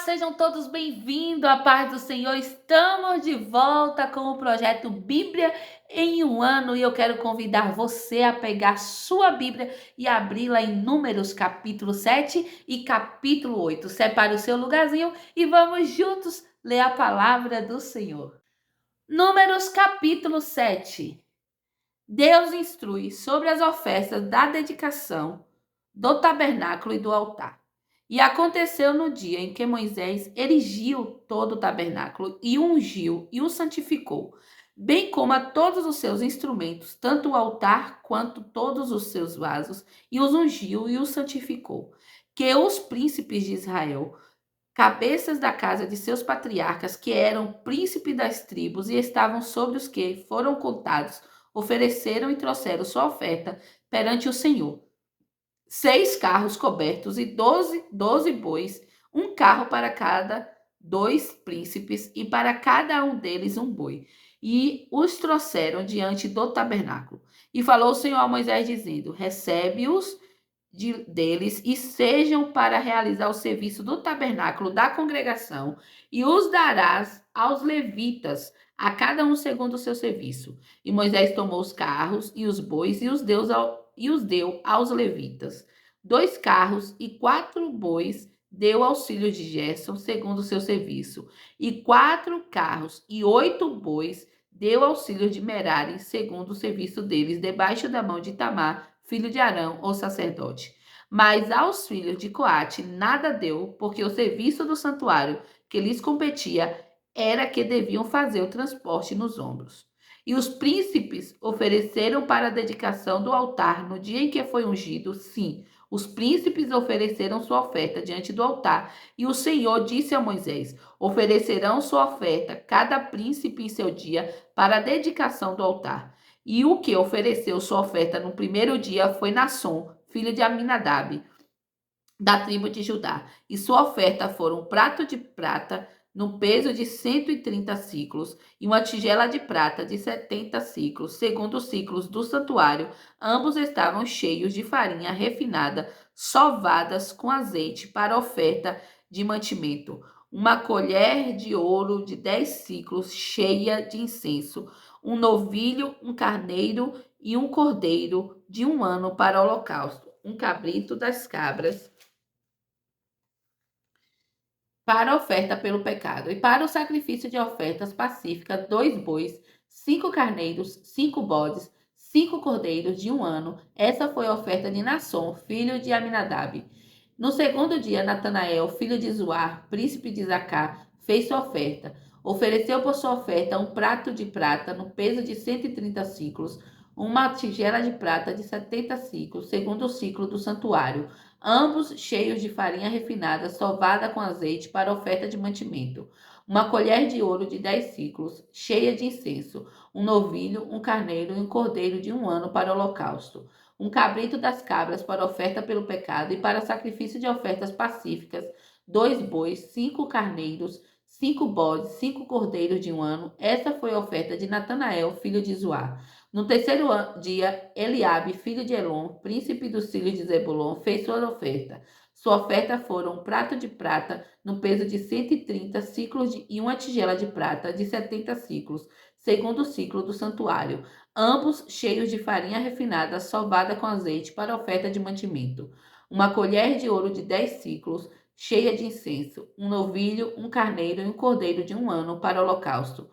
sejam todos bem-vindos, à paz do Senhor. Estamos de volta com o projeto Bíblia em um ano e eu quero convidar você a pegar sua Bíblia e abri-la em Números capítulo 7 e capítulo 8. Separe o seu lugarzinho e vamos juntos ler a palavra do Senhor. Números capítulo 7. Deus instrui sobre as ofertas da dedicação do tabernáculo e do altar. E aconteceu no dia em que Moisés erigiu todo o tabernáculo e o ungiu e o santificou, bem como a todos os seus instrumentos, tanto o altar quanto todos os seus vasos, e os ungiu e os santificou, que os príncipes de Israel, cabeças da casa de seus patriarcas, que eram príncipes das tribos e estavam sobre os que foram contados, ofereceram e trouxeram sua oferta perante o Senhor. 6 carros cobertos e 12 bois, um carro para cada 2 príncipes e para cada um deles um boi. E os trouxeram diante do tabernáculo. E falou o Senhor a Moisés, dizendo: recebe-os deles e sejam para realizar o serviço do tabernáculo da congregação, e os darás aos levitas, a cada um segundo o seu serviço. E Moisés tomou os carros e os bois e os deu aos levitas. 2 carros e 4 bois deu aos filhos de Gerson, segundo o seu serviço. E 4 carros e 8 bois deu aos filhos de Merari, segundo o serviço deles, debaixo da mão de Itamar, filho de Arão, o sacerdote. Mas aos filhos de Coate nada deu, porque o serviço do santuário que lhes competia era que deviam fazer o transporte nos ombros. E os príncipes ofereceram para a dedicação do altar no dia em que foi ungido, sim, os príncipes ofereceram sua oferta diante do altar, e o Senhor disse a Moisés: oferecerão sua oferta, cada príncipe em seu dia, para a dedicação do altar. E o que ofereceu sua oferta no primeiro dia foi Nasson, filho de Aminadab, da tribo de Judá. E sua oferta foram um prato de prata no peso de 130 ciclos e uma tigela de prata de 70 ciclos, segundo os ciclos do santuário. Ambos estavam cheios de farinha refinada, sovadas com azeite para oferta de mantimento. Uma colher de ouro de 10 ciclos, cheia de incenso. Um novilho, um carneiro e um cordeiro de um ano para o holocausto. Um cabrito das cabras para a oferta pelo pecado, e para o sacrifício de ofertas pacíficas, 2 bois, 5 carneiros, 5 bodes, 5 cordeiros de um ano. Essa foi a oferta de Nasson, filho de Aminadab. No segundo dia, Natanael, filho de Zuar, príncipe de Zacá, fez sua oferta. Ofereceu por sua oferta um prato de prata no peso de 130 ciclos, uma tigela de prata de 70 ciclos, segundo o ciclo do santuário, ambos cheios de farinha refinada, sovada com azeite para oferta de mantimento. Uma colher de ouro de 10 ciclos, cheia de incenso. Um novilho, um carneiro e um cordeiro de um ano para o holocausto. Um cabrito das cabras para oferta pelo pecado e para sacrifício de ofertas pacíficas. 2 bois, 5 carneiros, 5 bodes, 5 cordeiros de um ano. Essa foi a oferta de Natanael, filho de Zuar. No terceiro dia, Eliabe, filho de Elon, príncipe dos filhos de Zebulon, fez sua oferta. Sua oferta foram um prato de prata no peso de 130 ciclos e uma tigela de prata de 70 ciclos, segundo o ciclo do santuário, ambos cheios de farinha refinada, sovada com azeite para oferta de mantimento. Uma colher de ouro de 10 ciclos, cheia de incenso. Um novilho, um carneiro e um cordeiro de um ano para o holocausto.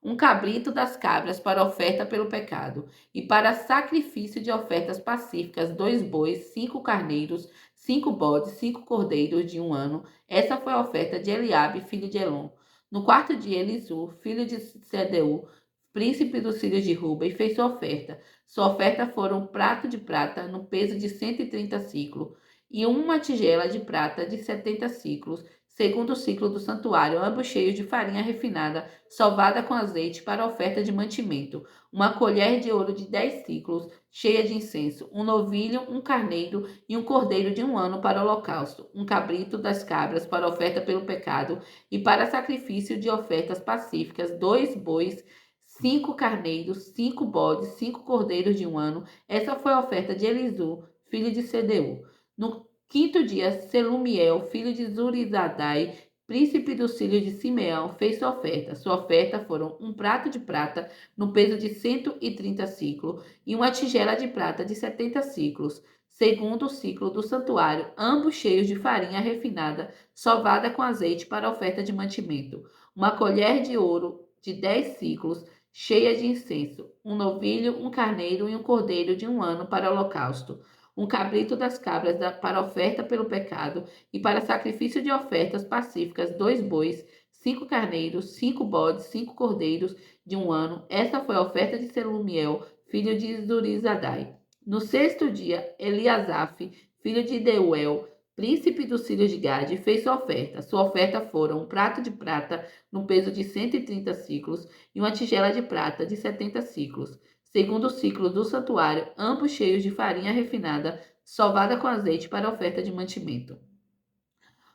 Um cabrito das cabras para oferta pelo pecado, e para sacrifício de ofertas pacíficas, 2 bois, 5 carneiros, 5 bodes, 5 cordeiros de um ano. Essa foi a oferta de Eliabe, filho de Elon. No quarto dia, Elisur, filho de Sedeu, príncipe dos filhos de Ruben, fez sua oferta. Sua oferta foram um prato de prata no peso de 130 ciclos, e uma tigela de prata de 70 ciclos, segundo o ciclo do santuário, ambos cheios de farinha refinada, sovada com azeite para oferta de mantimento. Uma colher de ouro de 10 ciclos, cheia de incenso. Um novilho, um carneiro e um cordeiro de um ano para o holocausto. Um cabrito das cabras para oferta pelo pecado e para sacrifício de ofertas pacíficas. 2 bois, 5 carneiros, 5 bodes, 5 cordeiros de um ano. Essa foi a oferta de Elisur, filho de Sedeu. No quinto dia, Selumiel, filho de Zurizadai, príncipe dos filhos de Simeão, fez sua oferta. Sua oferta foram um prato de prata no peso de 130 ciclos e uma tigela de prata de 70 ciclos, segundo o ciclo do santuário, ambos cheios de farinha refinada, sovada com azeite para oferta de mantimento. Uma colher de ouro de 10 ciclos, cheia de incenso, um novilho, um carneiro e um cordeiro de um ano para holocausto, um cabrito das cabras para oferta pelo pecado e para sacrifício de ofertas pacíficas, 2 bois, 5 carneiros, 5 bodes, 5 cordeiros de um ano. Esta foi a oferta de Selumiel, filho de Zurizadai. No sexto dia, Eliasaf, filho de Deuel, príncipe dos filhos de Gade, fez sua oferta. Sua oferta foram um prato de prata no peso de 130 ciclos e uma tigela de prata de 70 ciclos, segundo o ciclo do santuário, ambos cheios de farinha refinada, sovada com azeite para oferta de mantimento.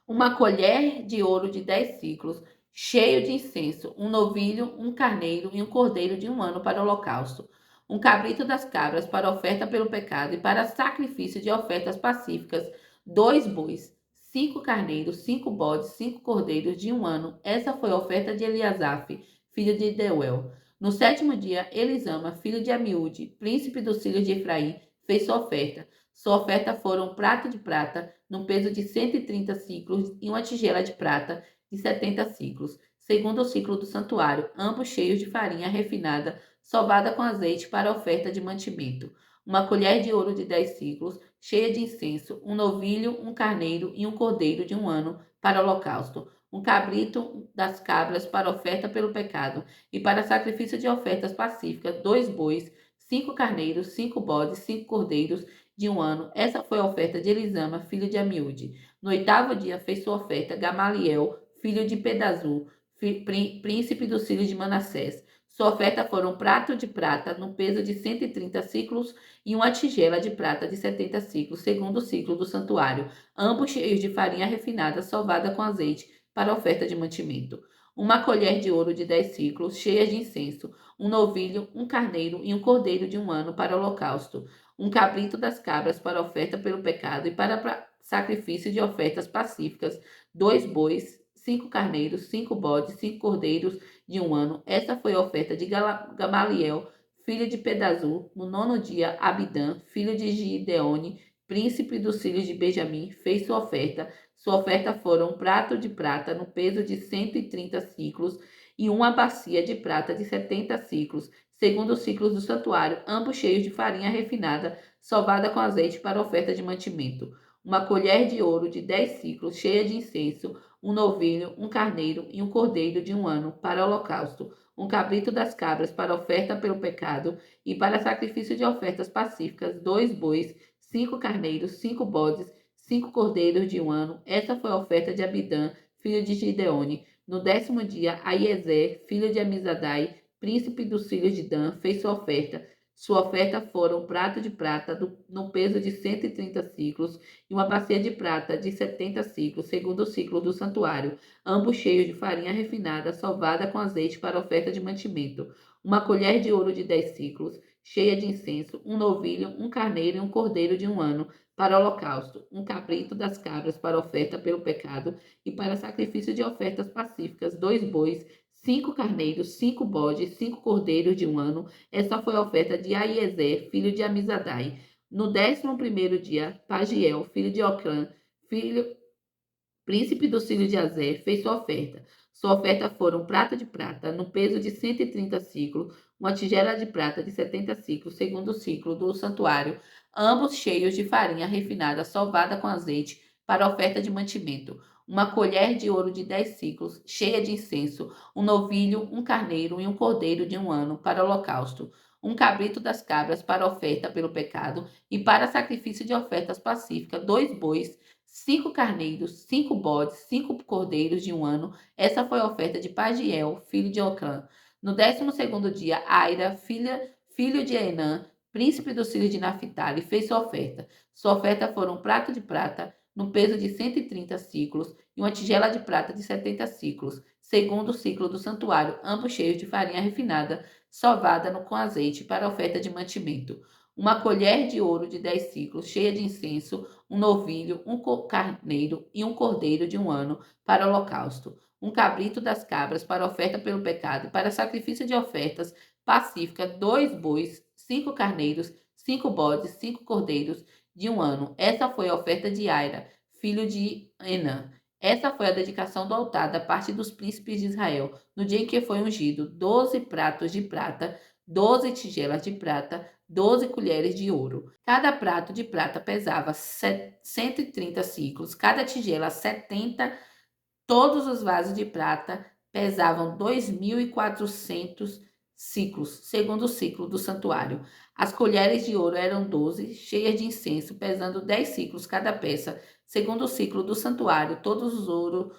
Uma colher de ouro de 10 ciclos, cheio de incenso, um novilho, um carneiro e um cordeiro de um ano para o holocausto, um cabrito das cabras para oferta pelo pecado e para sacrifício de ofertas pacíficas, 2 bois, 5 carneiros, 5 bodes, 5 cordeiros de um ano. Essa foi a oferta de Eliasaf, filho de Deuel. No sétimo dia, Elisama, filho de Amiúde, príncipe dos filhos de Efraim, fez sua oferta. Sua oferta foram um prato de prata, no peso de 130 ciclos, e uma tigela de prata de 70 ciclos, segundo o ciclo do santuário, ambos cheios de farinha refinada, sovada com azeite para oferta de mantimento. Uma colher de ouro de 10 ciclos, cheia de incenso, um novilho, um carneiro e um cordeiro de um ano para holocausto, um cabrito das cabras para oferta pelo pecado e para sacrifício de ofertas pacíficas, 2 bois, 5 carneiros, 5 bodes, 5 cordeiros de um ano. Essa foi a oferta de Elisama, filho de Amiúde. No oitavo dia fez sua oferta Gamaliel, filho de Pedazur, príncipe dos filhos de Manassés. Sua oferta foram um prato de prata no peso de 130 ciclos e uma tigela de prata de 70 ciclos, segundo o ciclo do santuário, ambos cheios de farinha refinada, sovada com azeite, para oferta de mantimento. Uma colher de ouro de 10 ciclos, cheia de incenso, um novilho, um carneiro e um cordeiro de um ano para holocausto, um cabrito das cabras para oferta pelo pecado e para sacrifício de ofertas pacíficas, 2 bois, 5 carneiros, 5 bodes, 5 cordeiros de um ano. Esta foi a oferta de Gamaliel, filho de Pedazur. No nono dia, Abidã, filho de Gideone, príncipe dos filhos de Benjamim, fez sua oferta. Sua oferta foram um prato de prata no peso de 130 ciclos e uma bacia de prata de 70 ciclos, segundo os ciclos do santuário, ambos cheios de farinha refinada, sovada com azeite para oferta de mantimento. Uma colher de ouro de 10 ciclos, cheia de incenso, um novilho, um carneiro e um cordeiro de um ano para holocausto, um cabrito das cabras para oferta pelo pecado e para sacrifício de ofertas pacíficas, 2 bois, 5 carneiros, 5 bodes, 5 cordeiros de um ano. Esta foi a oferta de Abidã, filho de Gideone. No 10º dia, Aiezer, filho de Amizadai, príncipe dos filhos de Dan, fez sua oferta. Sua oferta foram um prato de prata no peso de 130 ciclos e uma bacia de prata de 70 ciclos, segundo o ciclo do santuário, ambos cheios de farinha refinada, sovada com azeite para oferta de mantimento. Uma colher de ouro de 10 ciclos, cheia de incenso, um novilho, um carneiro e um cordeiro de um ano, para holocausto, um cabrito das cabras para oferta pelo pecado e para sacrifício de ofertas pacíficas, 2 bois, 5 carneiros, 5 bodes, 5 cordeiros de um ano. Essa foi a oferta de Aiezer, filho de Amizadai. No 11º dia, Pagiel, filho de Ocrã, príncipe dos filhos de Azer, fez sua oferta. Sua oferta foram um prato de prata, no peso de 130 ciclos, uma tigela de prata de 70 ciclos, segundo o ciclo do santuário, ambos cheios de farinha refinada, sovada com azeite, para oferta de mantimento. Uma colher de ouro de 10 ciclos, cheia de incenso, um novilho, um carneiro e um cordeiro de um ano, para holocausto. Um cabrito das cabras para oferta pelo pecado e para sacrifício de ofertas pacíficas, 2 bois, 5 carneiros, 5 bodes, 5 cordeiros de um ano. Essa foi a oferta de Pagiel, filho de Ocrã. No 12º dia, Aira, filho de Enã, príncipe dos filhos de Naphtali, fez sua oferta. Sua oferta foram um prato de prata, no peso de 130 ciclos, e uma tigela de prata de 70 ciclos, segundo o ciclo do santuário, ambos cheios de farinha refinada, sovada com azeite, para oferta de mantimento. uma colher de ouro de 10 ciclos, cheia de incenso, um novilho, um carneiro e um cordeiro de 1 ano para o holocausto, um cabrito das cabras para oferta pelo pecado, para sacrifício de ofertas pacífica, 2 bois, 5 carneiros, 5 bodes, 5 cordeiros de 1 ano. Essa foi a oferta de Aira, filho de Enã. Essa foi a dedicação do altar da parte dos príncipes de Israel, no dia em que foi ungido: 12 pratos de prata, 12 tigelas de prata, 12 colheres de ouro. Cada prato de prata pesava 130 ciclos, cada tigela 70. Todos os vasos de prata pesavam 2.400 ciclos, segundo o ciclo do santuário. As colheres de ouro eram 12, cheias de incenso, pesando 10 ciclos cada peça, segundo o ciclo do santuário. Todos os ouros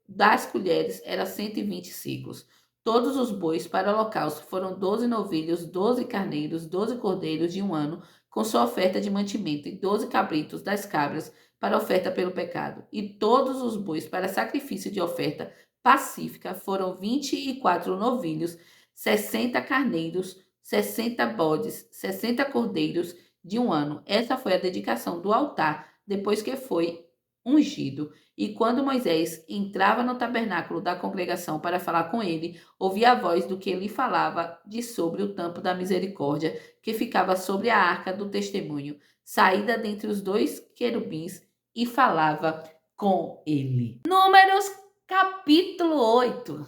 das colheres era 120 ciclos. Todos os bois para o holocausto foram 12 novilhos, 12 carneiros, 12 cordeiros de 1 ano, com sua oferta de mantimento, e 12 cabritos das cabras para oferta pelo pecado. E todos os bois para sacrifício de oferta pacífica foram 24 novilhos, 60 carneiros, 60 bodes, 60 cordeiros de 1 ano. Essa foi a dedicação do altar depois que foi ungido. E quando Moisés entrava no tabernáculo da congregação para falar com ele, ouvia a voz do que ele falava de sobre o tampo da misericórdia, que ficava sobre a arca do testemunho, saída dentre os 2 querubins, e falava com ele. Números capítulo 8.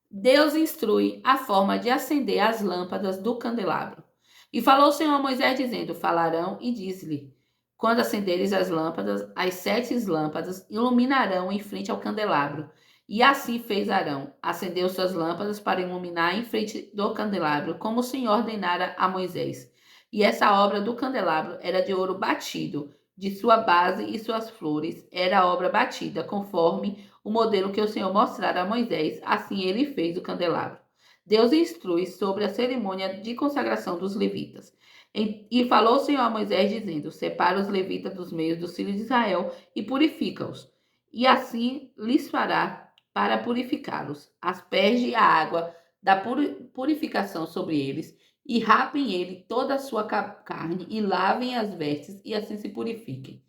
Deus instrui a forma de acender as lâmpadas do candelabro. E falou o Senhor a Moisés, dizendo: falarão e diz-lhe: quando acenderes as lâmpadas, as 7 lâmpadas iluminarão em frente ao candelabro. E assim fez Arão: acendeu suas lâmpadas para iluminar em frente do candelabro, como o Senhor ordenara a Moisés. E essa obra do candelabro era de ouro batido, de sua base e suas flores era a obra batida, conforme o modelo que o Senhor mostrara a Moisés. Assim ele fez o candelabro. Deus instrui sobre a cerimônia de consagração dos levitas. E falou o Senhor a Moisés, dizendo: separa os levitas dos meios dos filhos de Israel e purifica-os. E assim lhes fará para purificá-los. Asperge a água da purificação sobre eles, e rapem ele toda a sua carne, e lavem as vestes, e assim se purifiquem.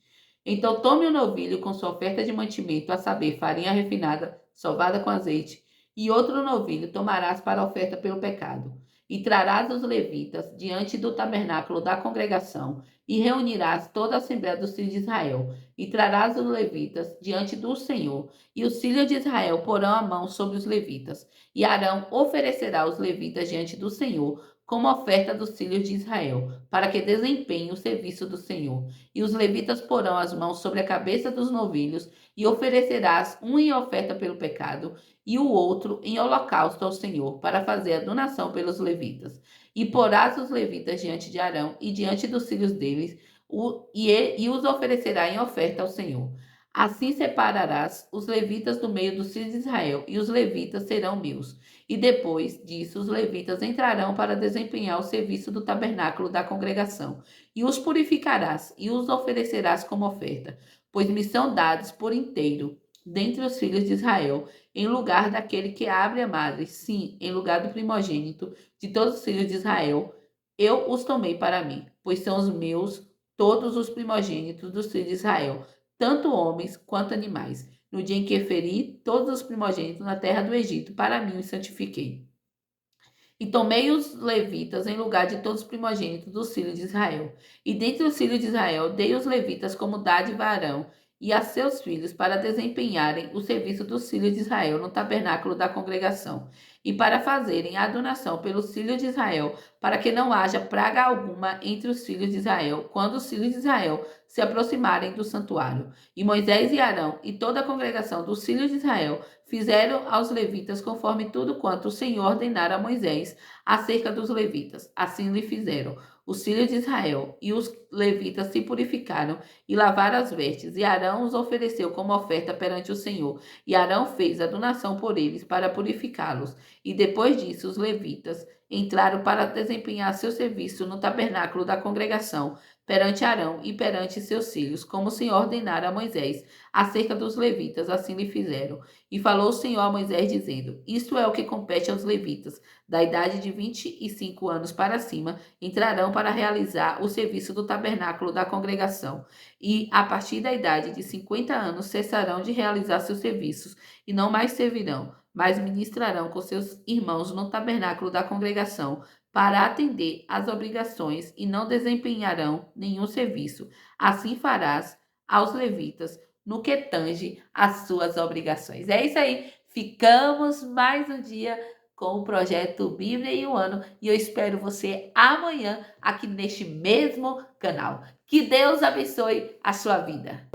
Então tome o novilho com sua oferta de mantimento, a saber, farinha refinada, sovada com azeite, e outro novilho tomarás para a oferta pelo pecado. E trarás os levitas diante do tabernáculo da congregação, e reunirás toda a assembleia dos filhos de Israel. E trarás os levitas diante do Senhor, e os filhos de Israel porão a mão sobre os levitas. E Arão oferecerá os levitas diante do Senhor, como oferta dos filhos de Israel, para que desempenhem o serviço do Senhor. E os levitas porão as mãos sobre a cabeça dos novilhos, e oferecerás um em oferta pelo pecado, e o outro em holocausto ao Senhor, para fazer a donação pelos levitas. E porás os levitas diante de Arão e diante dos filhos deles, e os oferecerá em oferta ao Senhor. Assim separarás os levitas do meio dos filhos de Israel, e os levitas serão meus. E depois disso, os levitas entrarão para desempenhar o serviço do tabernáculo da congregação. E os purificarás, e os oferecerás como oferta, pois me são dados por inteiro dentre os filhos de Israel, em lugar daquele que abre a madre, sim, em lugar do primogênito de todos os filhos de Israel, eu os tomei para mim, pois são os meus todos os primogênitos dos filhos de Israel, tanto homens quanto animais. No dia em que feri todos os primogênitos na terra do Egito, para mim os santifiquei. E tomei os levitas em lugar de todos os primogênitos dos filhos de Israel. E dentre os filhos de Israel dei os levitas como dádiva a Arão e a seus filhos para desempenharem o serviço dos filhos de Israel no tabernáculo da congregação, e para fazerem a adoração pelos filhos de Israel, para que não haja praga alguma entre os filhos de Israel, quando os filhos de Israel se aproximarem do santuário. E Moisés e Arão e toda a congregação dos filhos de Israel fizeram aos levitas conforme tudo quanto o Senhor ordenara a Moisés acerca dos levitas. Assim lhe fizeram os filhos de Israel, e os levitas se purificaram e lavaram as vestes, e Arão os ofereceu como oferta perante o Senhor. E Arão fez adoração por eles para purificá-los. E depois disso, os levitas entraram para desempenhar seu serviço no tabernáculo da congregação, perante Arão e perante seus filhos, como o Senhor ordenara a Moisés. Acerca dos levitas, assim lhe fizeram. E falou o Senhor a Moisés, dizendo: Isto é o que compete aos levitas, da idade de 25 anos para cima, entrarão para realizar o serviço do tabernáculo da congregação. E, a partir da idade de 50 anos, cessarão de realizar seus serviços, e não mais servirão, mas ministrarão com seus irmãos no tabernáculo da congregação, para atender às obrigações, e não desempenharão nenhum serviço. Assim farás aos levitas no que tange às suas obrigações. É isso aí. Ficamos mais um dia com o projeto Bíblia em um ano e eu espero você amanhã aqui neste mesmo canal. Que Deus abençoe a sua vida.